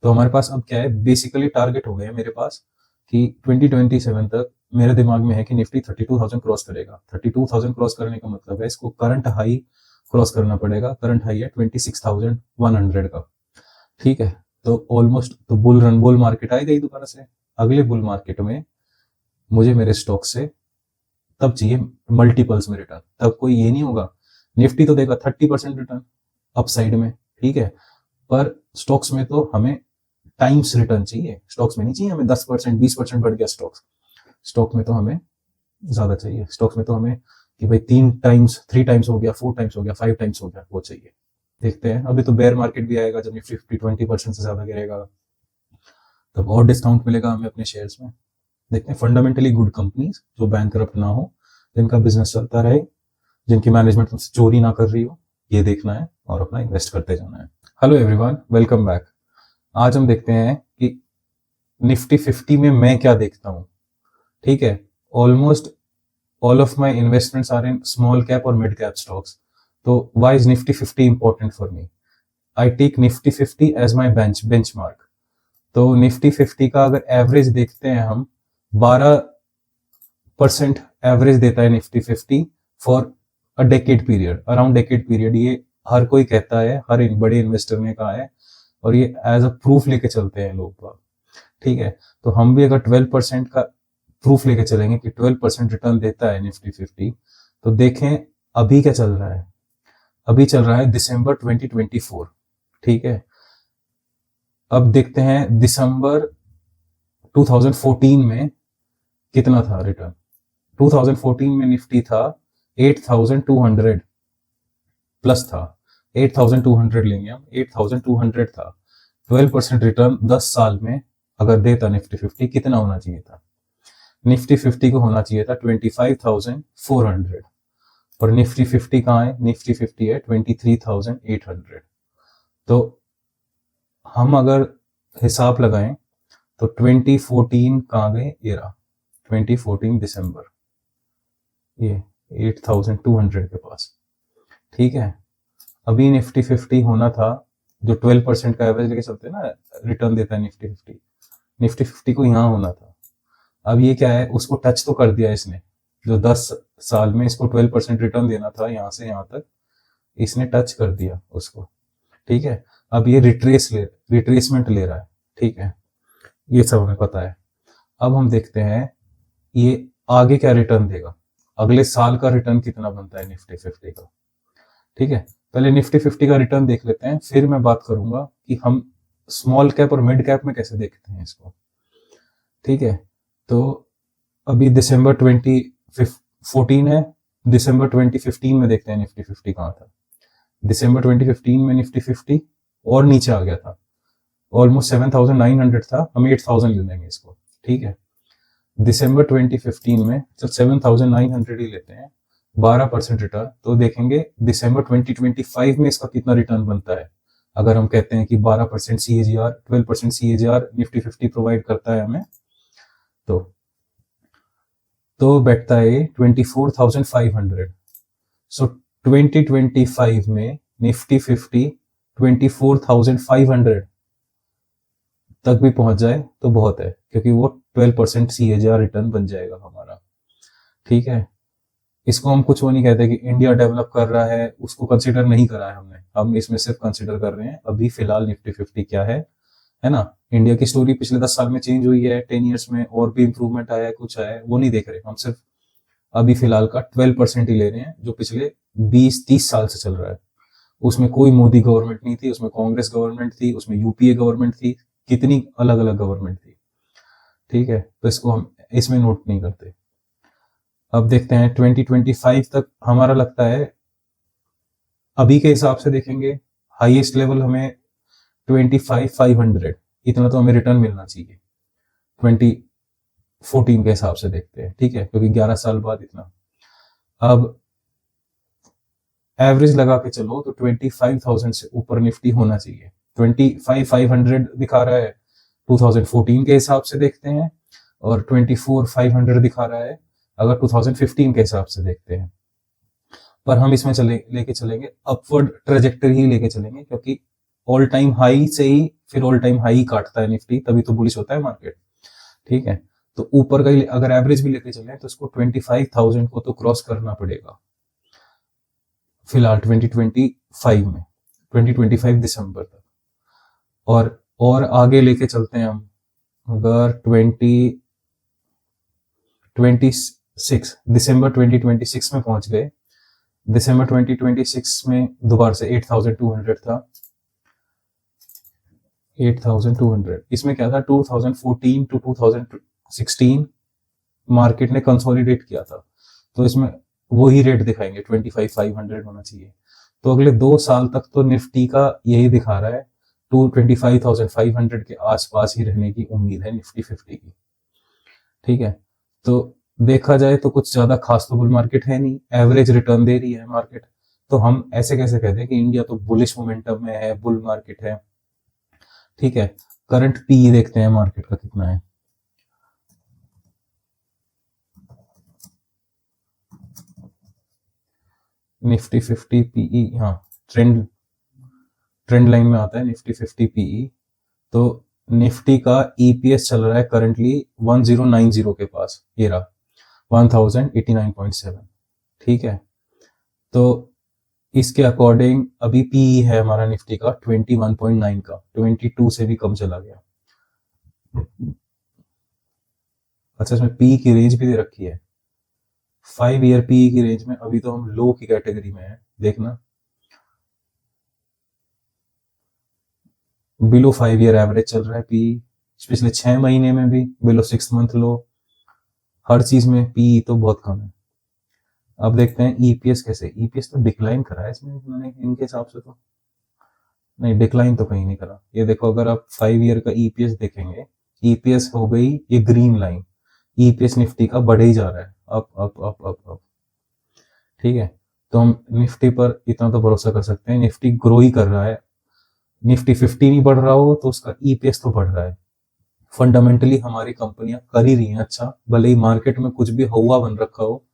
तो हमारे पास अब क्या है, बेसिकली टारगेट हो गया है मेरे पास कि 2027 तक मेरे दिमाग में है कि निफ्टी 32,000 क्रॉस करेगा। 32,000 क्रॉस करने का मतलब है इसको करंट हाई क्रॉस करना पड़ेगा। करंट हाई है 26,100 का। ठीक है, तो ऑलमोस्ट तो बुल मार्केट आएगा ही दोबारा से। अगले बुल मार्केट में मुझे मेरे स्टॉक से तब चाहिए मल्टीपल्स में रिटर्न। तब कोई ये नहीं होगा, निफ्टी तो देगा 30% रिटर्न अपसाइड में, ठीक है, पर स्टॉक्स में तो हमें टाइम्स रिटर्न चाहिए। स्टॉक्स में नहीं चाहिए हमें 10% 20% बढ़ गया स्टॉक्स। स्टॉक में तो हमें ज्यादा चाहिए। स्टॉक्स में तो हमें कि भाई 3 टाइम्स 3 टाइम्स हो गया, 4 टाइम्स हो गया, 5 टाइम्स हो गया, वो चाहिए। देखते हैं, अभी तो बेयर मार्केट भी आएगा जब निफ्टी 20% से ज्यादा गिरेगा, तब और डिस्काउंट मिलेगा हमें अपने शेयर्स में। देखते हैं, फंडामेंटली गुड कंपनीज जो बैंकरप्ट ना हो, जिनका बिजनेस चलता रहे, जिनकी मैनेजमेंट तुमसे चोरी ना कर रही हो, ये देखना है और अपना इन्वेस्ट करते जाना है। Hello everyone, welcome back. आज हम देखते हैं कि निफ्टी 50 में मैं क्या देखता हूँ। ठीक है, almost all of my investments are in small cap और मिड कैप स्टॉक्स। तो why is Nifty 50 important for me? I take Nifty 50 as my benchmark. तो निफ्टी 50 का अगर एवरेज देखते हैं हम, 12% एवरेज देता है Nifty 50 for a decade period, around decade period. ये हर कोई कहता है, हर बड़े इन्वेस्टर ने कहा है, और ये एज अ प्रूफ लेके चलते हैं लोग। ठीक है, तो हम भी अगर 12% का प्रूफ लेके चलेंगे कि 12% रिटर्न देता है निफ्टी 50, तो देखें अभी क्या चल रहा है। अभी चल रहा है दिसंबर 2024। ठीक है, अब देखते हैं दिसंबर 2014 में कितना था रिटर्न। 2014 में निफ्टी था 8,200 प्लस था। 8,200 लेंगे हम, 8,200 था। 12% रिटर्न 10 साल में अगर देता निफ्टी 50, कितना होना चाहिए था? निफ्टी 50 को होना चाहिए था 25,400, और निफ्टी 50 कहाँ है? निफ्टी 50 है 23,800। तो हम अगर हिसाब लगाएं तो 2014 कहाँ गए, ये रहा 2014 दिसंबर, ये 8,200 के पास। ठीक है, अभी निफ्टी 50 होना था, जो 12% का एवरेज लेके चलते हैं ना, रिटर्न देता है निफ्टी 50। निफ्टी 50 को यहाँ होना था। अब ये क्या है, उसको टच तो कर दिया इसने, जो 10 साल में इसको 12% रिटर्न देना था यहाँ से यहाँ तक, इसने टच कर दिया उसको। ठीक है, अब ये रिट्रेसमेंट ले रहा है। ठीक है, ये सब हमें पता है। अब हम देखते हैं ये आगे क्या रिटर्न देगा, अगले साल का रिटर्न कितना बनता है निफ्टी 50 का। ठीक है, पहले निफ्टी 50 का रिटर्न देख लेते हैं, फिर मैं बात करूंगा कि हम स्मॉल कैप और मिड कैप में कैसे देखते हैं इसको। ठीक है, तो अभी दिसंबर 2014 है, दिसंबर 2015 में देखते हैं निफ्टी 50 कहाँ था। दिसंबर 2015 में निफ्टी 50 और नीचे आ गया था, ऑलमोस्ट 7,900 था। हम 8,000 ले लेंगे इसको। ठीक है, दिसंबर 2015 में जब 7,900 ही लेते हैं, 12% रिटर्न, तो देखेंगे दिसंबर 2025 में इसका कितना रिटर्न बनता है। अगर हम कहते हैं कि 12% CAGR, 12% CAGR निफ्टी 50 प्रोवाइड करता है हमें, तो बैठता है 24,500। सो 2025 में निफ्टी 50 24,500 तक भी पहुंच जाए तो बहुत है, क्योंकि वो 12% CAGR रिटर्न बन जाएगा हमारा। ठीक है, इसको हम कुछ वो नहीं कहते कि इंडिया डेवलप कर रहा है, उसको कंसिडर नहीं करा है हमने। हम इसमें सिर्फ कंसिडर कर रहे हैं अभी फिलहाल निफ्टी 50 क्या है ना। इंडिया की स्टोरी पिछले 10 साल में चेंज हुई है, 10 ईयर्स में और भी इंप्रूवमेंट आया है, कुछ आया है, वो नहीं देख रहे हम। सिर्फ अभी फिलहाल का 12% ही ले रहे हैं, जो पिछले 20-30 साल से चल रहा है। उसमें कोई मोदी गवर्नमेंट नहीं थी, उसमें कांग्रेस गवर्नमेंट थी, उसमें यूपीए गवर्नमेंट थी, कितनी अलग अलग गवर्नमेंट थी। ठीक है, तो इसको हम इसमें नोट नहीं करते। अब देखते हैं 2025 तक हमारा लगता है, अभी के हिसाब से देखेंगे, हाईएस्ट लेवल हमें 25,500, इतना तो हमें रिटर्न मिलना चाहिए 2014 के हिसाब से देखते हैं। ठीक है, क्योंकि 11 साल बाद इतना। अब एवरेज लगा के चलो तो 25,000 से ऊपर निफ्टी होना चाहिए। 25,500 दिखा रहा है 2014 के हिसाब से देखते हैं, और 24,500 दिखा रहा है अगर 2015 के हिसाब से देखते हैं। पर हम इसमें लेके चलेंगे अपवर्ड ट्रेजेक्टरी ही लेके चलेंगे, क्योंकि ऑल टाइम हाई से ही फिर ऑल टाइम हाई काटता है निफ्टी, तभी तो बुलिश होता है मार्केट। ठीक है, तो ऊपर का ही अगर एवरेज भी लेके चले तो इसको 25,000 को तो क्रॉस करना पड़ेगा फिलहाल 2025 में, 2025 दिसंबर तक। और आगे लेके चलते हैं हम, अगर 2026 दिसंबर 2026 में पहुंच गए, दिसंबर 2026 में दोबारा से 8,200 था, 8,200। इसमें क्या था, 2014 टू 2016 मार्केट ने कंसोलिडेट किया था, तो इसमें वही रेट दिखाएंगे, 25,500 होना चाहिए। तो अगले 2 साल तक तो निफ्टी का यही दिखा रहा है, 25,500 के आसपास ही रहने की उम्मीद है निफ्टी 50 की। ठीक है, तो देखा जाए तो कुछ ज्यादा खास तो बुल मार्केट है नहीं, एवरेज रिटर्न दे रही है मार्केट। तो हम ऐसे कैसे कहते हैं कि इंडिया तो बुलिश मोमेंटम में है, बुल मार्केट है। ठीक है, करंट पी देखते हैं मार्केट का कितना है। निफ्टी 50 पीई, हाँ, ट्रेंड ट्रेंड लाइन में आता है निफ्टी 50 पीई। तो निफ्टी का ईपीएस चल रहा है करंटली 1090 के पास, ये रहा 1089.7। ठीक है, तो इसके अकॉर्डिंग अभी पी है हमारा निफ्टी का 21.9 का, 22 से भी कम चला गया। अच्छा, इसमें पी की रेंज भी दे रखी है, 5 ईयर पी की रेंज में। अभी तो हम लो की कैटेगरी में है, देखना बिलो 5 ईयर एवरेज चल रहा है पी, पिछले 6 महीने में भी बिलो 6 मंथ लो, हर चीज में पी तो बहुत कम है। अब देखते हैं ईपीएस कैसे, ईपीएस तो डिक्लाइन करा है इसमें इन्होंने, इनके हिसाब से तो नहीं, डिक्लाइन तो कहीं नहीं करा। ये देखो, अगर आप 5 ईयर का ईपीएस देखेंगे, ईपीएस हो गई ये ग्रीन लाइन, ईपीएस निफ्टी का बढ़े ही जा रहा है, up up up up up. ठीक है, तो हम निफ्टी पर इतना तो भरोसा कर सकते हैं, निफ्टी ग्रो ही कर रहा है। निफ्टी 50 नहीं बढ़ रहा हो तो उसका ईपीएस तो बढ़ रहा है। फंडामेंटली हमारी कंपनियां कर ही रही हैं अच्छा, भले ही मार्केट में कुछ भी हवा बन रखा हो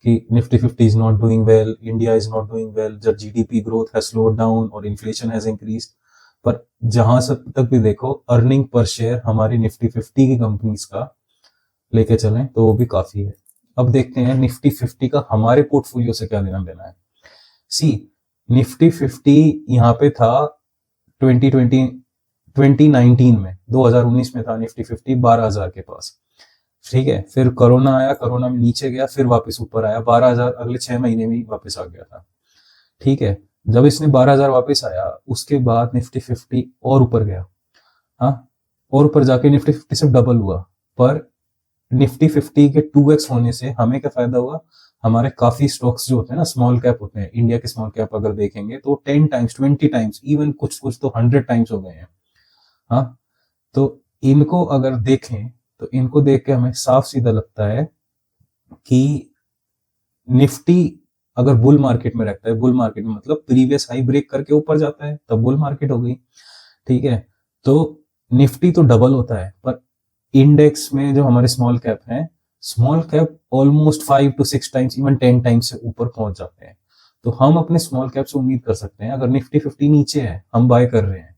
कि Nifty 50 is not doing well, India is not doing well, जब GDP growth has slowed down और इन्फ्लेशन हैज इंक्रीज्ड। पर जहां से तक भी देखो, अर्निंग पर शेयर हमारी निफ्टी 50 की कंपनीज का लेके चलें तो वो भी काफी है। अब देखते हैं निफ्टी 50 का हमारे पोर्टफोलियो से क्या लेना देना है। सी, निफ्टी 50 यहाँ पे था 2020 2019 में, 2019 में था निफ्टी 50 12,000 के पास। ठीक है, फिर कोरोना आया, कोरोना में नीचे गया, फिर वापस ऊपर आया 12,000, अगले 6 महीने में वापस आ गया था। ठीक है, जब इसने 12,000 वापस आया, उसके बाद निफ्टी 50 और ऊपर गया, हाँ, और ऊपर जाके निफ्टी 50 से डबल हुआ। पर निफ्टी 50 के 2x होने से हमें क्या फायदा हुआ, हमारे काफी स्टॉक्स जो होते हैं ना, स्मॉल कैप होते हैं, इंडिया के स्मॉल कैप अगर देखेंगे तो 10 टाइम्स, 20 टाइम्स, इवन कुछ कुछ तो 100 टाइम्स हो गए हैं। हाँ, तो इनको अगर देखें तो इनको देख के हमें साफ सीधा लगता है कि निफ्टी अगर बुल मार्केट में रहता है, बुल मार्केट में मतलब प्रीवियस हाई ब्रेक करके ऊपर जाता है, तब बुल मार्केट हो गई। ठीक है, तो निफ्टी तो डबल होता है, पर इंडेक्स में जो हमारे स्मॉल कैप हैं, small cap almost 5 to 6 times, even 10 times से ऊपर पहुंच जाते हैं। तो हम अपने स्मॉल कैप से उम्मीद कर सकते हैं, अगर निफ्टी 50 नीचे है, हम बाय कर रहे हैं,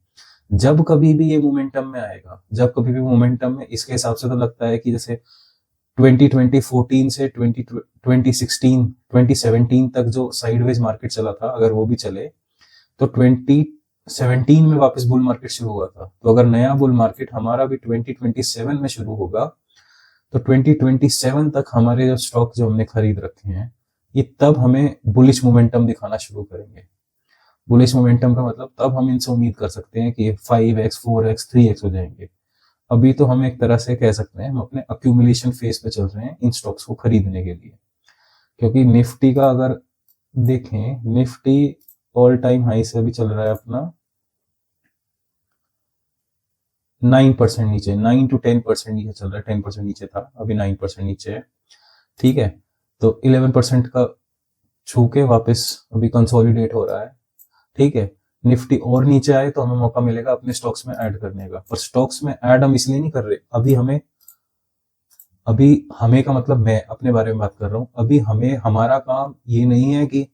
जब कभी भी ये मोमेंटम में आएगा, जब कभी भी मोमेंटम में, इसके हिसाब से तो लगता है कि जैसे 2014 से 2016 2017 तक जो साइडवेज मार्केट चला था, अगर वो भी चले तो 2017 में वापस बुल मार्केट शुरू हुआ था। तो अगर नया बुल मार्केट हमारा भी 2027 में शुरू होगा, तो 2027 तक हमारे जो स्टॉक जो हमने खरीद रखे हैं, ये तब हमें बुलिश मोमेंटम दिखाना शुरू करेंगे। बुलिश मोमेंटम का मतलब तब हम इनसे उम्मीद कर सकते हैं कि 5x 4x 3x हो जाएंगे। अभी तो हम एक तरह से कह सकते हैं हम अपने अक्यूमुलेशन फेज पे चल रहे हैं इन स्टॉक्स को खरीदने के लिए। क्योंकि निफ्टी का अगर देखें, निफ्टी ऑल टाइम हाई से अभी चल रहा है अपना 9% नीचे, 9 to 10% नीचे चल रहा है, 10% नीचे था, अभी 9% नीचे है। ठीक है, तो 11% का छू के वापस अभी कंसोलिडेट हो रहा है। ठीक है, निफ्टी और नीचे आए तो हमें मौका मिलेगा अपने स्टॉक्स में ऐड करने का, पर स्टॉक्स में ऐड हम इसलिए नहीं कर रहे, अभी हमें का मतलब मैं अपने बारे में बात कर रहा हूं, अभी हमें, हमारा काम ये नहीं है कि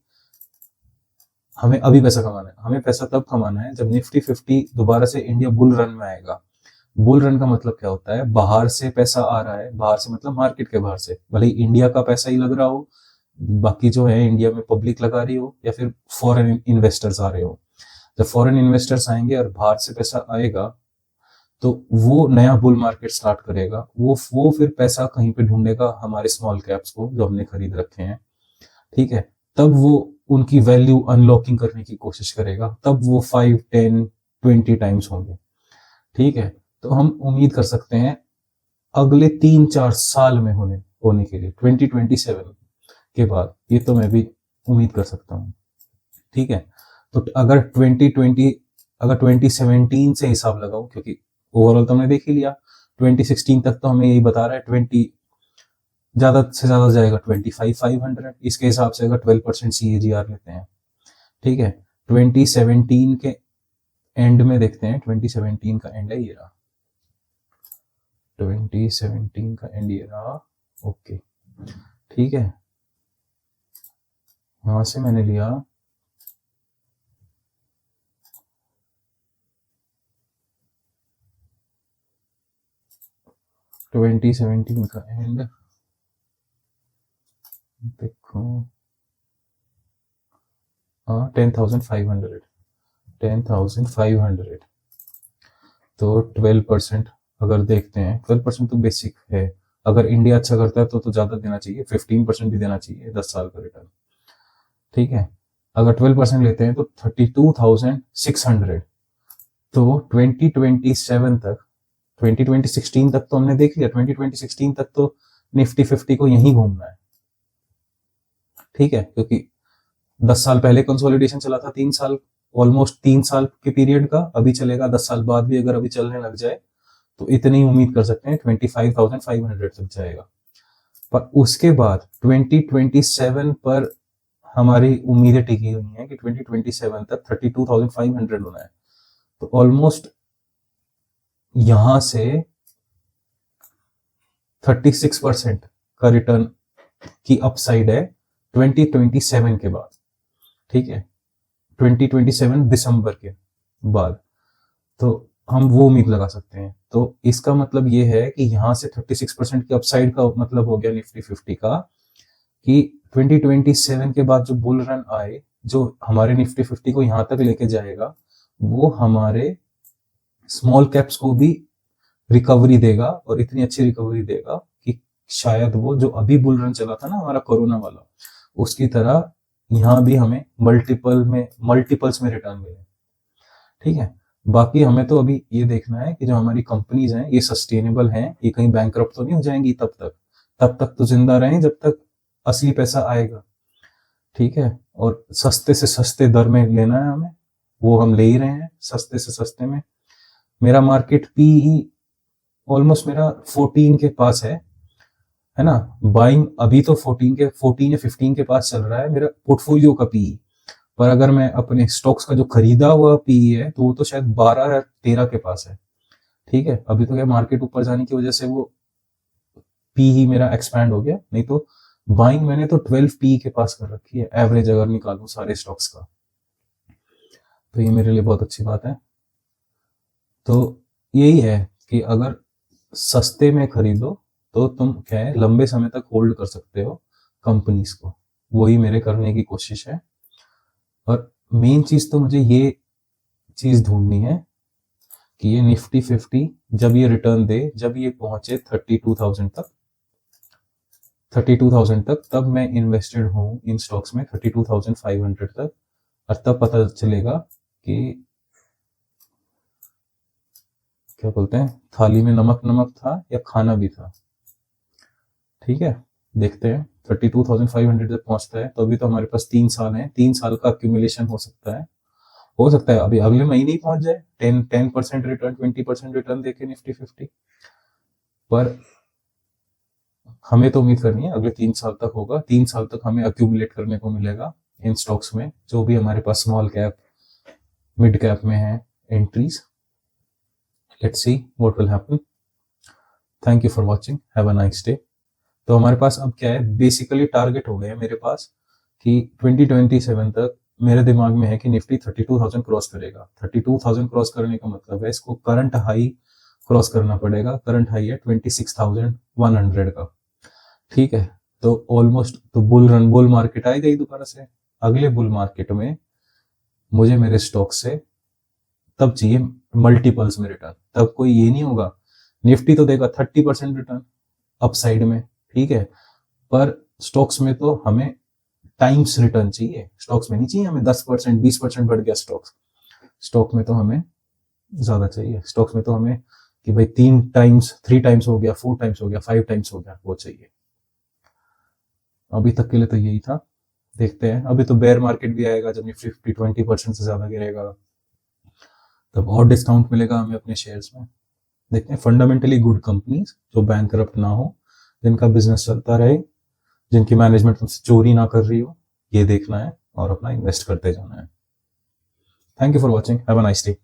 हमें अभी पैसा कमाना है, हमें पैसा तब कमाना है जब निफ्टी 50 दोबारा से इंडिया बुल रन में आएगा। बुल रन का मतलब क्या होता है, बाहर से पैसा आ रहा है, बाहर से मतलब मार्केट के बाहर से, भले ही इंडिया का पैसा ही लग रहा हो, बाकी जो है इंडिया में पब्लिक लगा रही हो, या फिर फॉरेन इन्वेस्टर्स आ रहे हो। जब फॉरेन इन्वेस्टर्स आएंगे और बाहर से पैसा आएगा, तो वो नया बुल मार्केट स्टार्ट करेगा, वो फिर पैसा कहीं पे ढूंढेगा हमारे स्मॉल कैप्स को जो हमने खरीद रखे हैं, ठीक है। तब वो उनकी वैल्यू अनलॉकिंग करने की कोशिश करेगा, तब वो 5, 10, 20 टाइम्स होंगे, ठीक है। तो हम उम्मीद कर सकते हैं अगले 3-4 साल में होने के लिए 2027 के बाद, ये तो मैं भी उम्मीद कर सकता हूँ, ठीक है। तो अगर 2017 से हिसाब लगाऊं, क्योंकि ओवरऑल तो हमने देख ही लिया, 2016 तक तो हमें यही बता रहा है 20 ज्यादा से ज्यादा जाएगा 25,500, इसके हिसाब से अगर 12% CAGR लेते हैं, ठीक है। 2017 के एंड में देखते हैं, 2017 का एंड है ये रहा, 2017 का एंड ये रहा, ओके, ठीक है। यहां से मैंने लिया 2017 का एंड, देखो 10,500, 10,500, तो 12% अगर देखते हैं, 12% तो बेसिक है, अगर इंडिया अच्छा करता है तो ज्यादा देना चाहिए, 15% भी देना चाहिए 10 साल का रिटर्न, ठीक है। अगर 12% लेते हैं तो 32,600, तो 2027 तक, 2016 तक तो हमने देख लिया, 2016 तक तो निफ्टी 50 को यहीं घूमना है, ठीक है, क्योंकि 10 साल पहले कंसोलिडेशन चला था, 3 साल, ऑलमोस्ट 3 साल के पीरियड का, अभी चलेगा 10 साल बाद भी, अगर अभी चलने लग जाए तो इतनी उम्मीद कर सकते हैं 25,500 तक जाएगा। पर उसके बाद 2027 पर हमारी उम्मीदें टिकी हुई हैं कि 2027 तक 32,500 होना है, तो ऑलमोस्ट यहां से 36% का रिटर्न की अपसाइड है 2027 के बाद, ठीक है, 2027 दिसंबर के बाद, तो हम वो उम्मीद लगा सकते हैं। तो इसका मतलब ये है कि यहाँ से 36% की अपसाइड का मतलब हो गया निफ्टी 50 का, कि 2027 के बाद जो बुल रन आए, जो हमारे निफ्टी 50 को यहाँ तक लेके जाएगा, वो हमारे स्मॉल कैप्स को भी रिकवरी देगा, और इतनी अच्छी रिकवरी देगा कि शायद वो जो अभी बुल रन चला था ना हमारा कोरोना वाला, उसकी तरह यहाँ भी हमें मल्टीपल्स में रिटर्न मिले, ठीक है। बाकी हमें तो अभी ये देखना है कि जो हमारी कंपनीज हैं ये सस्टेनेबल हैं, ये कहीं बैंकरप्ट तो नहीं हो जाएंगी, तब तक तो जिंदा रहें जब तक असली पैसा आएगा, ठीक है। और सस्ते से सस्ते दर में लेना है हमें, वो हम ले ही रहे हैं सस्ते से सस्ते में। मेरा मार्केट पी ही ऑलमोस्ट मेरा 14 के पास है ना, बाइंग अभी तो 14 या 15 के पास चल रहा है मेरा पोर्टफोलियो का पी, पर अगर मैं अपने स्टॉक्स का जो खरीदा हुआ पी है तो वो तो शायद 12 या 13 के पास है, ठीक है। अभी तो क्या मार्केट ऊपर जाने की वजह से वो पी ही मेरा एक्सपैंड हो गया, नहीं तो बाइंग मैंने तो 12 पी के पास कर रखी है, एवरेज अगर निकालूं सारे स्टॉक्स का, तो ये मेरे लिए बहुत अच्छी बात है। तो यही है कि अगर सस्ते में खरीदो तो तुम क्या है लंबे समय तक होल्ड कर सकते हो कंपनीज को, वही मेरे करने की कोशिश है। और मेन चीज तो मुझे ये चीज ढूंढनी है कि ये निफ्टी 50 जब ये रिटर्न दे, जब ये पहुंचे 32,000 तक, तब मैं इन्वेस्टेड हूं इन स्टॉक्स में 32,500 तक, और तब पता चलेगा कि क्या बोलते हैं, थाली में नमक नमक था या खाना भी था, ठीक है। देखते हैं 32,500 तक पहुंचता है तो अभी तो हमारे पास 3 साल है, 3 साल का अक्यूमुलेशन हो सकता है अभी अगले महीने ही पहुंच जाए 10% रिटर्न, 20% रिटर्न देके निफ्टी 50, पर हमें तो उम्मीद करनी है अगले 3 साल तक होगा, 3 साल तक हमें अक्यूमुलेट करने को मिलेगा इन स्टॉक्स में, जो भी हमारे पास स्मॉल कैप मिड कैप में है entries. Let's see what will happen. Thank you for watching, have a nice day. तो हमारे पास अब क्या है, बेसिकली टारगेट हो गया है मेरे पास कि 2027 तक मेरे दिमाग में है कि निफ्टी 32,000 क्रॉस करेगा। 32,000 क्रॉस करने का मतलब है इसको करंट हाई क्रॉस करना पड़ेगा। करंट हाई है 26,100 का, ठीक है। तो ऑलमोस्ट तो बुल मार्केट आएगा ही दोबारा से। अगले बुल मार्केट में मुझे मेरे स्टॉक से तब चाहिए मल्टीपल्स में रिटर्न। तब कोई ये नहीं होगा, निफ्टी तो देगा 30% रिटर्न अपसाइड में, ठीक है, पर स्टॉक्स में तो हमें टाइम्स रिटर्न चाहिए। स्टॉक्स में नहीं चाहिए हमें 10% 20% बढ़ गया स्टॉक में तो हमें ज्यादा चाहिए। स्टॉक्स में तो हमें कि भाई 3 टाइम्स हो गया, 4 टाइम्स हो गया, 5 टाइम्स हो गया, वो चाहिए। अभी तक के लिए तो यही था, देखते हैं। अभी तो बेयर मार्केट भी आएगा जब निफ्टी 20% से ज्यादा गिरेगा, तब और डिस्काउंट मिलेगा हमें अपने शेयर्स में। देखते हैं फंडामेंटली गुड कंपनीज जो बैंकरप्ट ना हो, जिनका बिजनेस चलता रहे, जिनकी मैनेजमेंट हमसे चोरी ना कर रही हो, ये देखना है और अपना इन्वेस्ट करते जाना है। Thank you for watching, have a nice day.